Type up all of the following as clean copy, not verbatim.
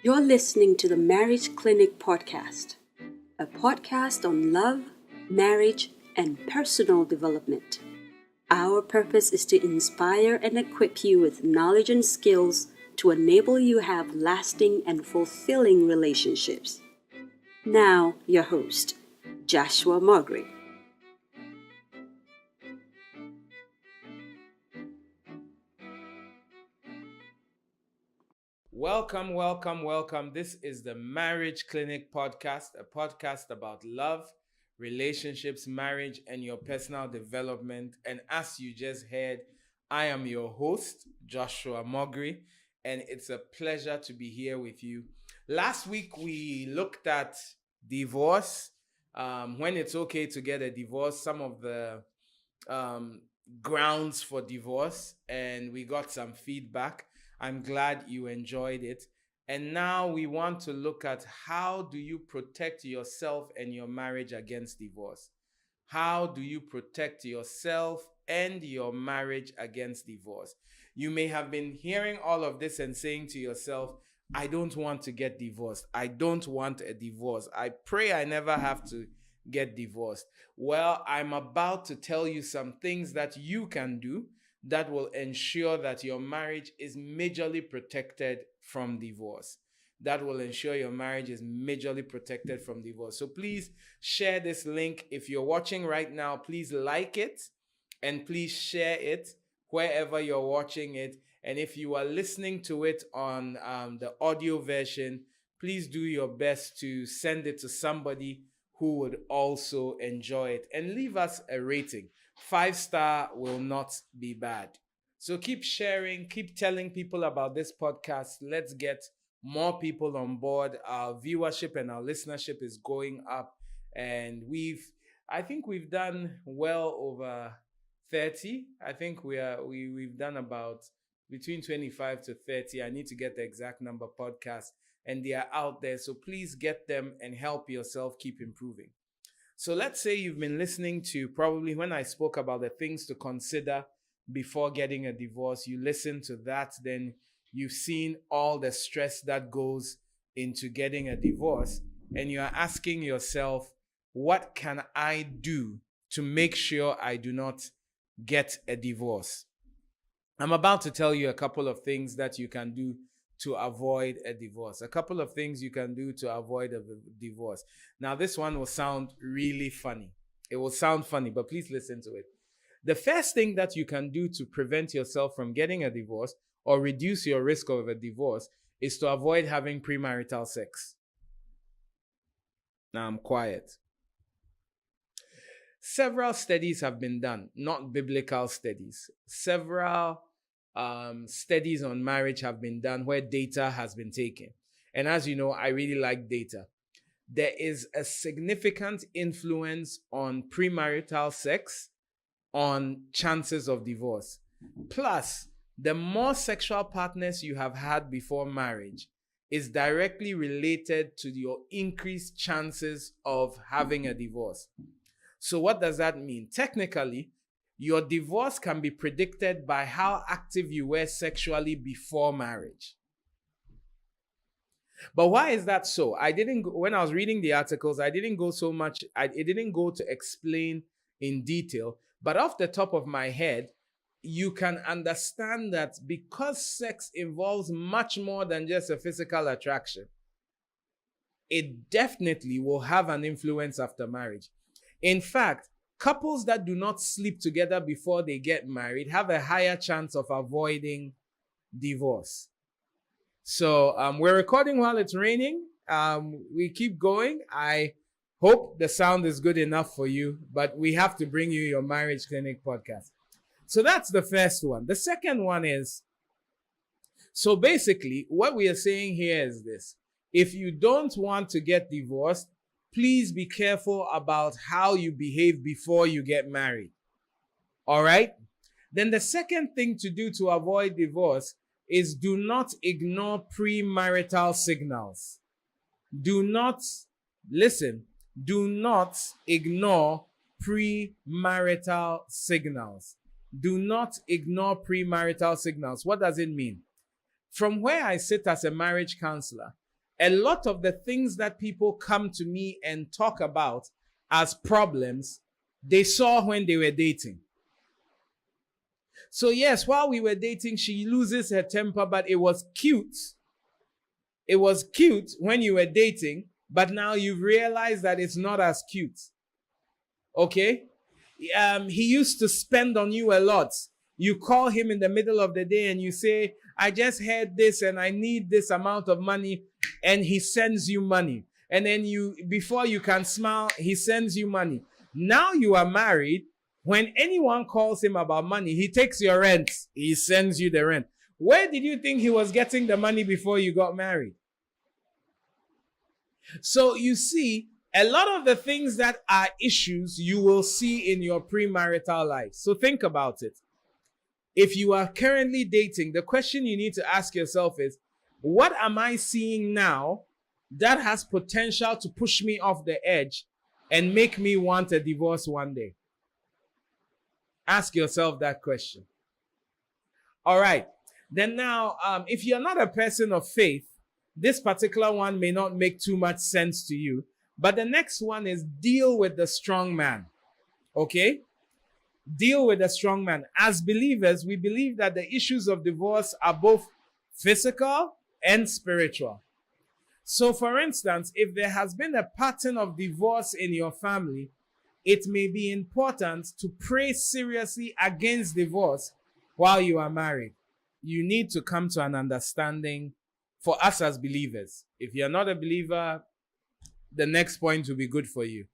You're listening to the Marriage Clinic Podcast, a podcast on love, marriage, and personal development. Our purpose is to inspire and equip you with knowledge and skills to enable you to have lasting and fulfilling relationships. Now, your host, Joshua Margaret. Welcome. This is the Marriage Clinic Podcast, a podcast about love, relationships, marriage, and your personal development. And as you just heard, I am your host, Joshua Margaret, and it's a pleasure to be here with you. Last week, we looked at divorce, when it's okay to get a divorce, some of the grounds for divorce, and we got some feedback. I'm glad you enjoyed it. And now we want to look at how do you protect yourself and your marriage against divorce? How do you protect yourself and your marriage against divorce? You may have been hearing all of this and saying to yourself, I don't want to get divorced. I don't want a divorce. I pray I never have to get divorced. Well, I'm about to tell you some things that you can do that will ensure that your marriage is majorly protected from divorce. That will ensure your marriage is majorly protected from divorce. So please share this link. If you're watching right now, please like it and please share it wherever you're watching it. And if you are listening to it on the audio version, please do your best to send it to somebody who would also enjoy it, and leave us a rating. 5-star will not be bad. So keep sharing, keep telling people about this podcast. Let's get more people on board. Our viewership and our listenership is going up, and I think we've done well over 30. I think we've done about between 25 to 30. I need to get the exact number podcast, and they are out there. So please get them and help yourself keep improving. So let's say you've been listening to probably when I spoke about the things to consider before getting a divorce, you listened to that, then you've seen all the stress that goes into getting a divorce, and you are asking yourself, what can I do to make sure I do not get a divorce? I'm about to tell you a couple of things that you can do to avoid a divorce. A couple of things you can do to avoid a divorce. Now, this one will sound really funny. It will sound funny, but please listen to it. The first thing that you can do to prevent yourself from getting a divorce or reduce your risk of a divorce is to avoid having premarital sex. Now, I'm quiet. Several studies have been done, not biblical studies. Several studies on marriage have been done where data has been taken. And as you know, I really like data. There is a significant influence on premarital sex on chances of divorce. Plus, the more sexual partners you have had before marriage is directly related to your increased chances of having a divorce. So what does that mean? Technically, your divorce can be predicted by how active you were sexually before marriage. But why is that so? When I was reading the articles, it didn't go to explain in detail, but off the top of my head, you can understand that because sex involves much more than just a physical attraction, it definitely will have an influence after marriage. In fact, couples that do not sleep together before they get married have a higher chance of avoiding divorce. So we're recording while it's raining. We keep going. I hope the sound is good enough for you, but we have to bring you your Marriage Clinic podcast. So that's the first one. The second one is, so basically what we are saying here is this. If you don't want to get divorced, please be careful about how you behave before you get married. All right? Then the second thing to do to avoid divorce is do not ignore premarital signals. Do not ignore premarital signals. Do not ignore premarital signals. What does it mean? From where I sit as a marriage counselor, A lot of the things that people come to me and talk about as problems, they saw when they were dating. So yes, while we were dating, she loses her temper, but it was cute. It was cute when you were dating, but now you've realized that it's not as cute. Okay? He used to spend on you a lot. You call him in the middle of the day and you say, I just heard this and I need this amount of money, and he sends you money. And then before you can smile, he sends you money. Now you are married. When anyone calls him about money, he takes your rent. He sends you the rent. Where did you think he was getting the money before you got married? So you see, a lot of the things that are issues you will see in your premarital life. So think about it. If you are currently dating, the question you need to ask yourself is, what am I seeing now that has potential to push me off the edge and make me want a divorce one day? Ask yourself that question. All right. Then now, if you're not a person of faith, this particular one may not make too much sense to you. But the next one is deal with the strong man. Okay? Deal with the strong man. As believers, we believe that the issues of divorce are both physical and spiritual. So, for instance, if there has been a pattern of divorce in your family, it may be important to pray seriously against divorce while you are married. You need to come to an understanding for us as believers. If you're not a believer, the next point will be good for you.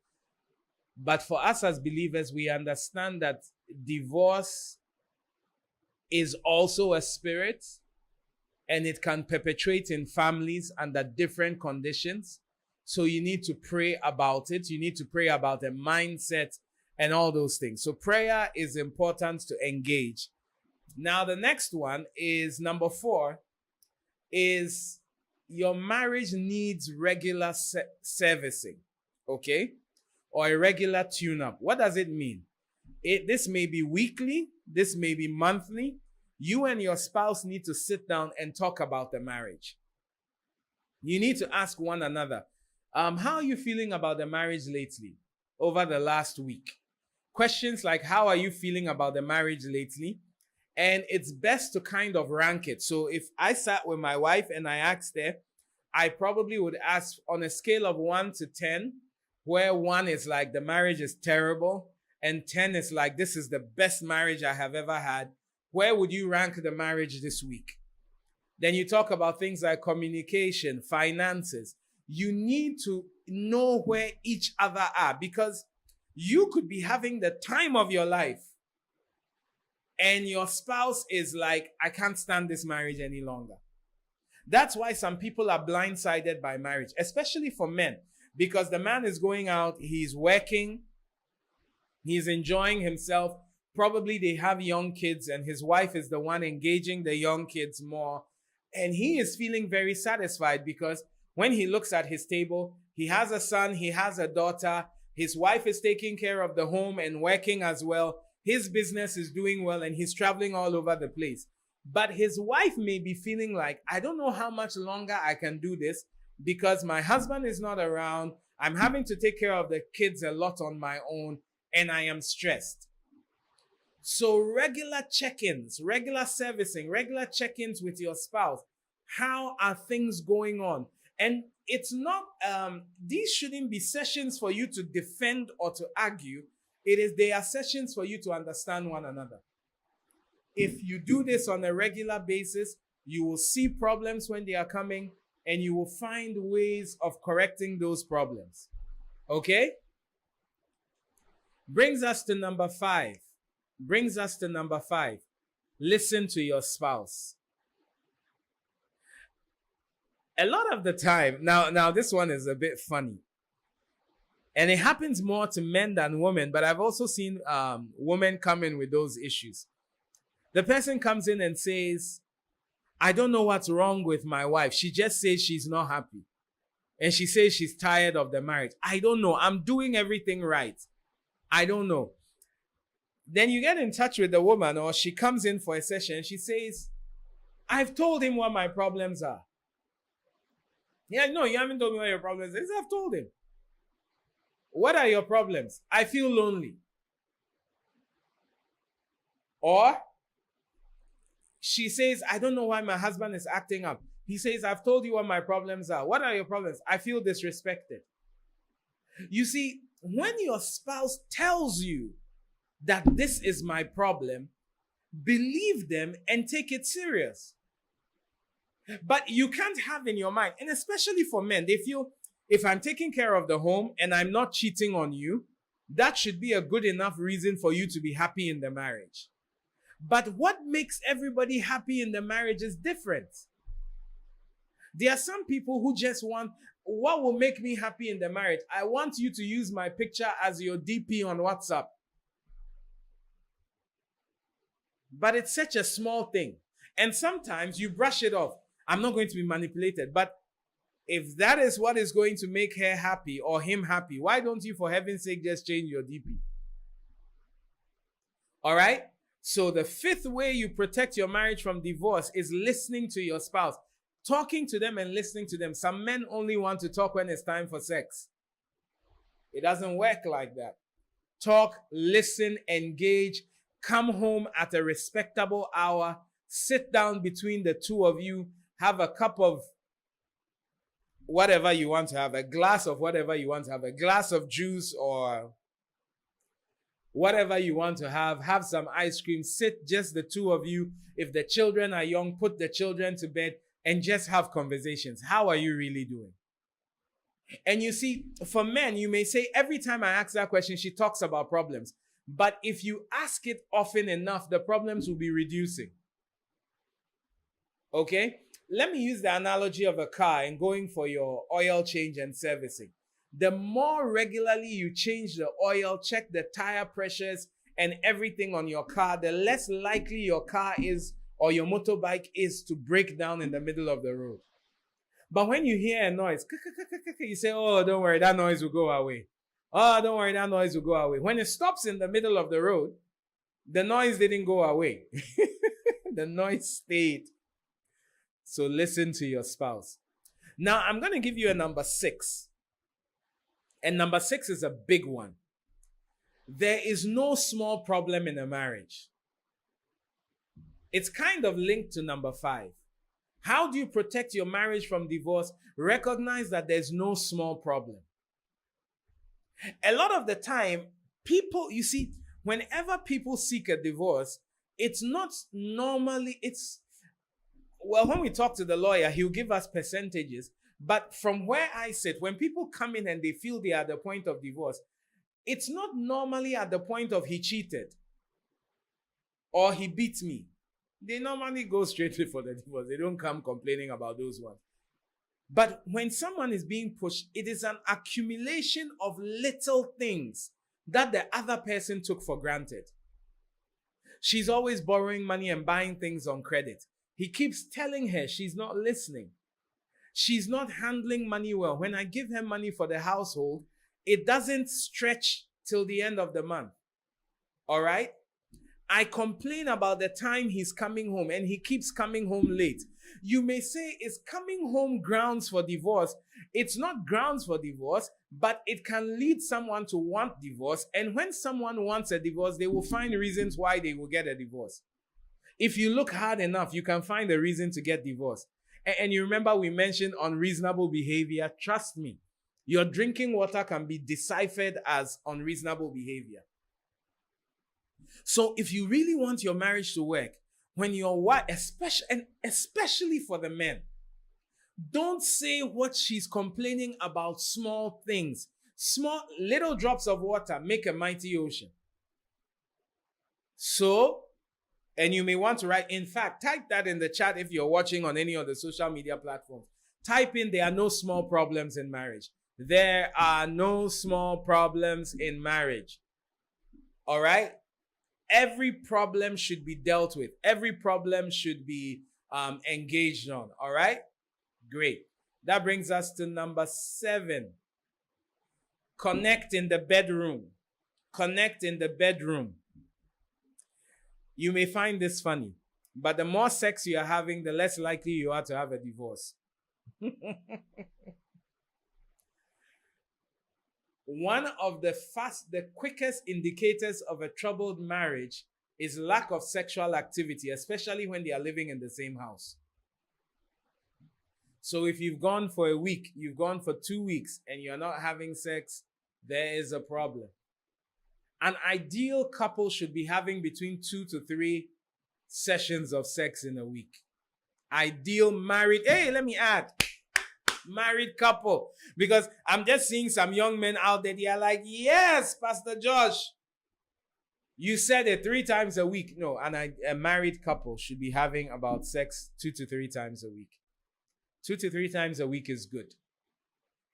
But for us as believers, we understand that divorce is also a spirit, and it can perpetrate in families under different conditions. So you need to pray about it. You need to pray about the mindset and all those things. So prayer is important to engage. Now, the next one is number 4, is your marriage needs regular servicing, okay? Or a regular tune-up. What does it mean? This may be weekly. This may be monthly. You and your spouse need to sit down and talk about the marriage. You need to ask one another, how are you feeling about the marriage lately, over the last week? Questions like, how are you feeling about the marriage lately? And it's best to kind of rank it. So if I sat with my wife and I asked her, I probably would ask on a scale of 1 to 10, where 1 is like the marriage is terrible and 10 is like this is the best marriage I have ever had. Where would you rank the marriage this week? Then you talk about things like communication, finances. You need to know where each other are, because you could be having the time of your life and your spouse is like, I can't stand this marriage any longer. That's why some people are blindsided by marriage, especially for men, because the man is going out, he's working, he's enjoying himself. Probably they have young kids and his wife is the one engaging the young kids more. And he is feeling very satisfied because when he looks at his table, he has a son, he has a daughter, his wife is taking care of the home and working as well. His business is doing well and he's traveling all over the place. But his wife may be feeling like, I don't know how much longer I can do this because my husband is not around. I'm having to take care of the kids a lot on my own and I am stressed. So regular check-ins, regular servicing, regular check-ins with your spouse. How are things going on? And it's not, these shouldn't be sessions for you to defend or to argue. They are sessions for you to understand one another. If you do this on a regular basis, you will see problems when they are coming and you will find ways of correcting those problems. Okay? Brings us to number 5. Listen to your spouse. A lot of the time, now this one is a bit funny. And it happens more to men than women, but I've also seen women come in with those issues. The person comes in and says, I don't know what's wrong with my wife. She just says she's not happy. And she says she's tired of the marriage. I don't know. I'm doing everything right. I don't know. Then you get in touch with the woman, or she comes in for a session. She says, I've told him what my problems are. Yeah, no, you haven't told me what your problems is. I've told him. What are your problems? I feel lonely. Or she says, I don't know why my husband is acting up. He says, I've told you what my problems are. What are your problems? I feel disrespected. You see, when your spouse tells you that this is my problem, believe them and take it serious. But you can't have in your mind, and especially for men, they feel if I'm taking care of the home and I'm not cheating on you, that should be a good enough reason for you to be happy in the marriage. But what makes everybody happy in the marriage is different. There are some people who just want, what will make me happy in the marriage? I want you to use my picture as your DP on WhatsApp. But it's such a small thing. And sometimes you brush it off. I'm not going to be manipulated. But if that is what is going to make her happy or him happy, why don't you, for heaven's sake, just change your DP? All right? So the fifth way you protect your marriage from divorce is listening to your spouse. Talking to them and listening to them. Some men only want to talk when it's time for sex. It doesn't work like that. Talk, listen, engage, come home at a respectable hour, sit down between the two of you, have a cup of whatever you want to have, a glass of whatever you want to have, a glass of juice or whatever you want to have some ice cream, sit just the two of you. If the children are young, put the children to bed and just have conversations. How are you really doing? And you see, for men, you may say, every time I ask that question, she talks about problems. But if you ask it often enough, the problems will be reducing. Okay? Let me use the analogy of a car and going for your oil change and servicing. The more regularly you change the oil, check the tire pressures and everything on your car, the less likely your car is or your motorbike is to break down in the middle of the road. But when you hear a noise, you say, oh, don't worry, that noise will go away. Oh, don't worry, that noise will go away. When it stops in the middle of the road, the noise didn't go away. The noise stayed. So listen to your spouse. Now, I'm going to give you a number 6. And number 6 is a big one. There is no small problem in a marriage. It's kind of linked to number 5. How do you protect your marriage from divorce? Recognize that there's no small problem. A lot of the time, people, you see, whenever people seek a divorce, it's not normally, well, when we talk to the lawyer, he'll give us percentages. But from where I sit, when people come in and they feel they are at the point of divorce, it's not normally at the point of he cheated or he beat me. They normally go straight for the divorce. They don't come complaining about those ones. But when someone is being pushed, it is an accumulation of little things that the other person took for granted. She's always borrowing money and buying things on credit. He keeps telling her she's not listening. She's not handling money well. When I give her money for the household, it doesn't stretch till the end of the month. All right? I complain about the time he's coming home and he keeps coming home late. You may say, is coming home grounds for divorce? It's not grounds for divorce, but it can lead someone to want divorce. And when someone wants a divorce, they will find reasons why they will get a divorce. If you look hard enough, you can find a reason to get divorced. And you remember we mentioned unreasonable behavior. Trust me, your drinking water can be deciphered as unreasonable behavior. So if you really want your marriage to work, when your wife, especially for the men, don't say what she's complaining about, small things. Small, little drops of water make a mighty ocean. So, and you may want to write, in fact, type that in the chat if you're watching on any of the social media platforms. Type in, there are no small problems in marriage. There are no small problems in marriage. All right? Every problem should be dealt with. Every problem should be engaged on. All right? Great. That brings us to number 7. Connect in the bedroom. Connect in the bedroom. You may find this funny, but the more sex you are having, the less likely you are to have a divorce. One of the quickest indicators of a troubled marriage is lack of sexual activity, especially when they are living in the same house. So if you've gone for a week, you've gone for 2 weeks, and you're not having sex, there is a problem. An ideal couple should be having between 2 to 3 sessions of sex in a week. Ideal married, hey, let me add, married couple. Because I'm just seeing some young men out there, they are like, yes, Pastor Josh, you said it 3 times a week. No, a married couple should be having about sex 2 to 3 times a week. 2 to 3 times a week is good.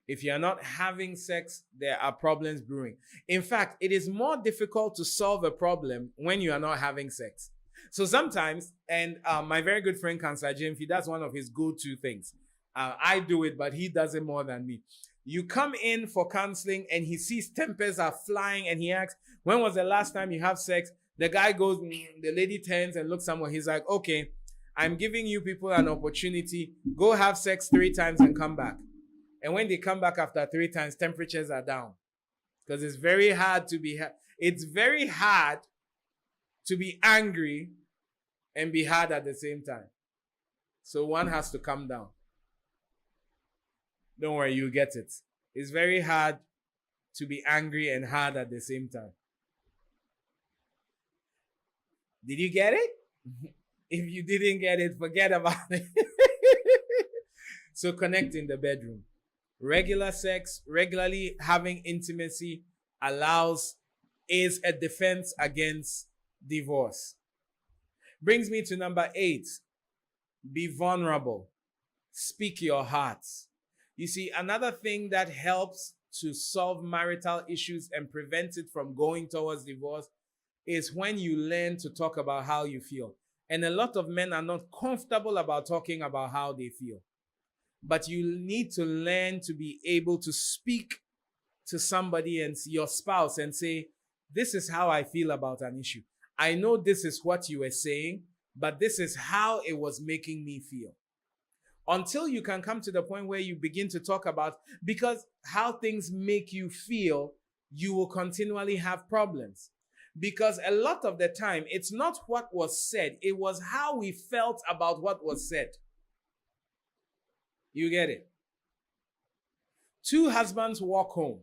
If you're not having sex, there are problems brewing. In fact, it is more difficult to solve a problem when you are not having sex. So sometimes, and my very good friend Cancer Jim, that's one of his go-to things. I do it, but he does it more than me. You come in for counseling and he sees tempers are flying and he asks, when was the last time you have sex? The guy goes, the lady turns and looks somewhere. He's like, okay, I'm giving you people an opportunity. Go have sex 3 times and come back. And when they come back after 3 times, temperatures are down. Because it's very hard to be angry and be hard at the same time. So one has to come down. Don't worry, you get it. It's very hard to be angry and hard at the same time. Did you get it? If you didn't get it, forget about it. So connect in the bedroom. Regular sex, regularly having intimacy is a defense against divorce. Brings me to number 8. Be vulnerable. Speak your heart. You see, another thing that helps to solve marital issues and prevent it from going towards divorce is when you learn to talk about how you feel. And a lot of men are not comfortable about talking about how they feel. But you need to learn to be able to speak to somebody and your spouse and say, this is how I feel about an issue. I know this is what you were saying, but this is how it was making me feel. Until you can come to the point where you begin to talk about, because how things make you feel, you will continually have problems. Because a lot of the time, it's not what was said, it was how we felt about what was said. You get it? 2 husbands walk home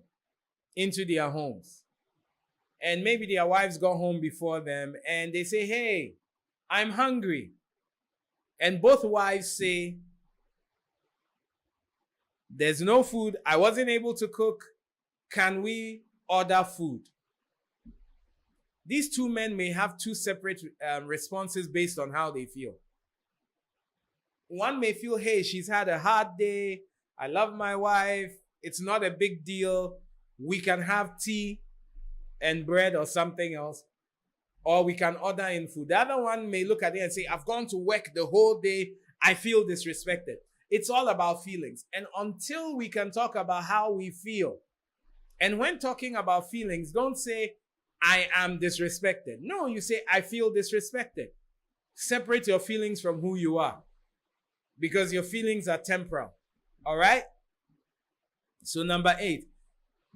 into their homes. And maybe their wives got home before them and they say, hey, I'm hungry. And both wives say, there's no food. I wasn't able to cook. Can we order food? These 2 men may have 2 separate responses based on how they feel. One may feel, hey, she's had a hard day. I love my wife. It's not a big deal. We can have tea and bread or something else. Or we can order in food. The other one may look at it and say, I've gone to work the whole day. I feel disrespected. It's all about feelings. And until we can talk about how we feel, and when talking about feelings, don't say, I am disrespected. No, you say, I feel disrespected. Separate your feelings from who you are. Because your feelings are temporal. All right? So number 8,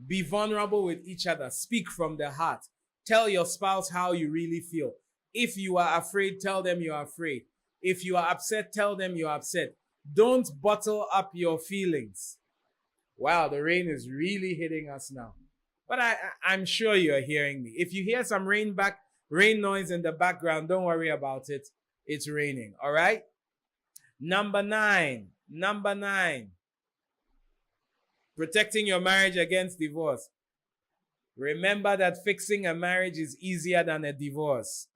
be vulnerable with each other. Speak from the heart. Tell your spouse how you really feel. If you are afraid, tell them you are afraid. If you are upset, tell them you are upset. Don't bottle up your feelings. Wow, the rain is really hitting us now. But I'm sure you're hearing me. If you hear some rain noise in the background, don't worry about it. It's raining, all right? Number 9. Protecting your marriage against divorce. Remember that fixing a marriage is easier than a divorce.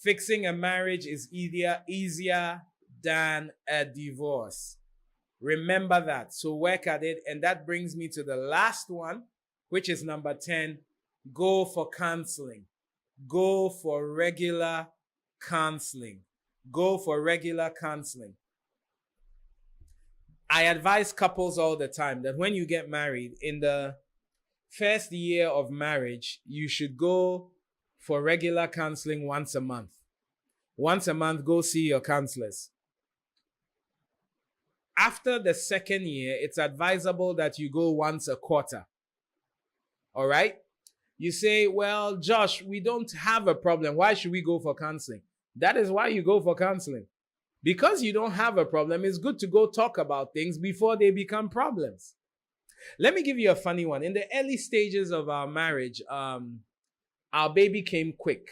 Fixing a marriage is easier than a divorce. Remember that. So work at it. And that brings me to the last one, which is number 10. Go for counseling. Go for regular counseling. Go for regular counseling. I advise couples all the time that when you get married, in the first year of marriage, you should go for regular counseling once a month. Once a month, go see your counselors. After the second year, it's advisable that you go once a quarter. All right? You say, well, Josh, we don't have a problem. Why should we go for counseling? That is why you go for counseling. Because you don't have a problem, it's good to go talk about things before they become problems. Let me give you a funny one. In the early stages of our marriage, our baby came quick.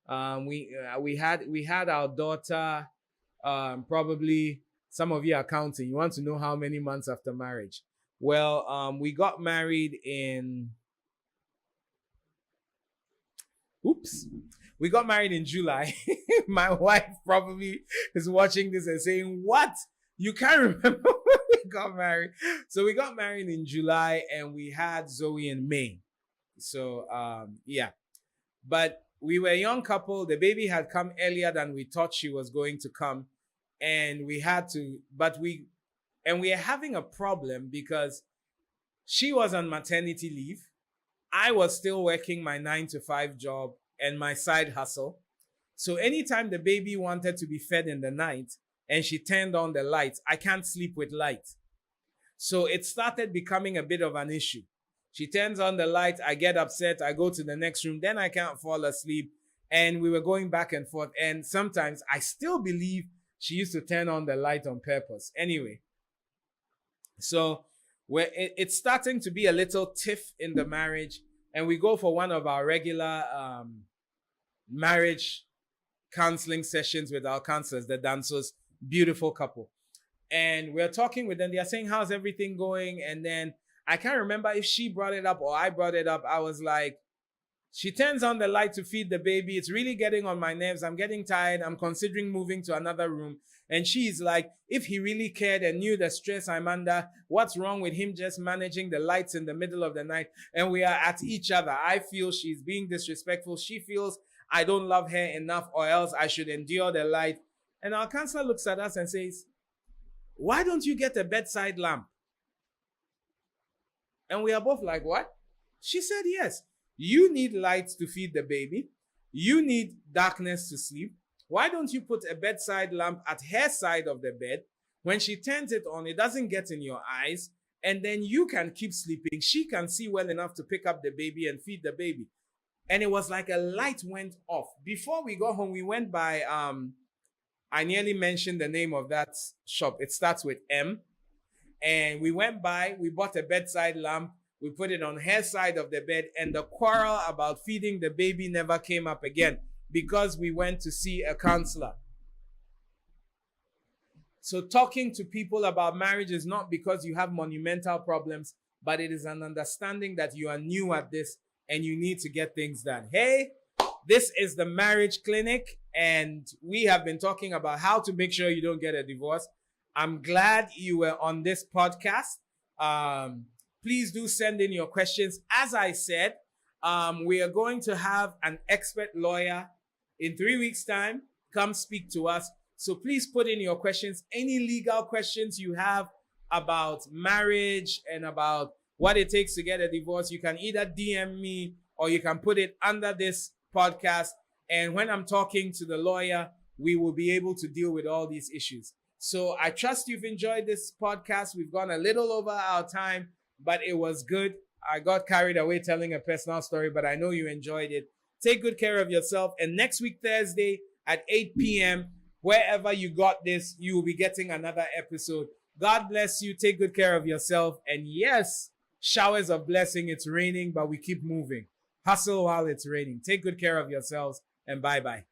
We had our daughter. Probably some of you are counting. You want to know how many months after marriage? Well, we got married in. Oops. We got married in July. My wife probably is watching this and saying, "What? You can't remember when we got married?" So we got married in July and we had Zoe in May. So yeah. But we were a young couple. The baby had come earlier than we thought she was going to come. And we had to, we are having a problem because she was on maternity leave. I was still working my 9 to 5 job and my side hustle. So anytime the baby wanted to be fed in the night and she turned on the lights, I can't sleep with light. So it started becoming a bit of an issue. She turns on the light, I get upset, I go to the next room, then I can't fall asleep. And we were going back and forth. And sometimes I still believe she used to turn on the light on purpose. Anyway, so it's starting to be a little tiff in the marriage. And we go for one of our regular marriage counseling sessions with our counselors, the dancers, beautiful couple. And we're talking with them. They're saying, how's everything going? And then I can't remember if she brought it up or I brought it up. I was like, she turns on the light to feed the baby. It's really getting on my nerves. I'm getting tired. I'm considering moving to another room. And she's like, if he really cared and knew the stress I'm under, what's wrong with him just managing the lights in the middle of the night? And we are at each other. I feel she's being disrespectful. She feels I don't love her enough or else I should endure the light. And our counselor looks at us and says, why don't you get a bedside lamp? And we are both like, what? She said, yes. You need lights to feed the baby. You need darkness to sleep. Why don't you put a bedside lamp at her side of the bed? When she turns it on, it doesn't get in your eyes. And then you can keep sleeping. She can see well enough to pick up the baby and feed the baby. And it was like a light went off. Before we got home, we went by, I nearly mentioned the name of that shop. It starts with M. And we went by, we bought a bedside lamp. We put it on her side of the bed, and the quarrel about feeding the baby never came up again because we went to see a counselor. So talking to people about marriage is not because you have monumental problems, but it is an understanding that you are new at this and you need to get things done. Hey, this is the Marriage Clinic, and we have been talking about how to make sure you don't get a divorce. I'm glad you were on this podcast. Please do send in your questions. As I said, we are going to have an expert lawyer in 3 weeks' time come speak to us. So please put in your questions, any legal questions you have about marriage and about what it takes to get a divorce. You can either DM me or you can put it under this podcast. And when I'm talking to the lawyer, we will be able to deal with all these issues. So I trust you've enjoyed this podcast. We've gone a little over our time, but it was good. I got carried away telling a personal story, but I know you enjoyed it. Take good care of yourself. And next week, Thursday at 8 p.m., wherever you got this, you will be getting another episode. God bless you. Take good care of yourself. And yes, showers of blessing. It's raining, but we keep moving. Hustle while it's raining. Take good care of yourselves, and bye-bye.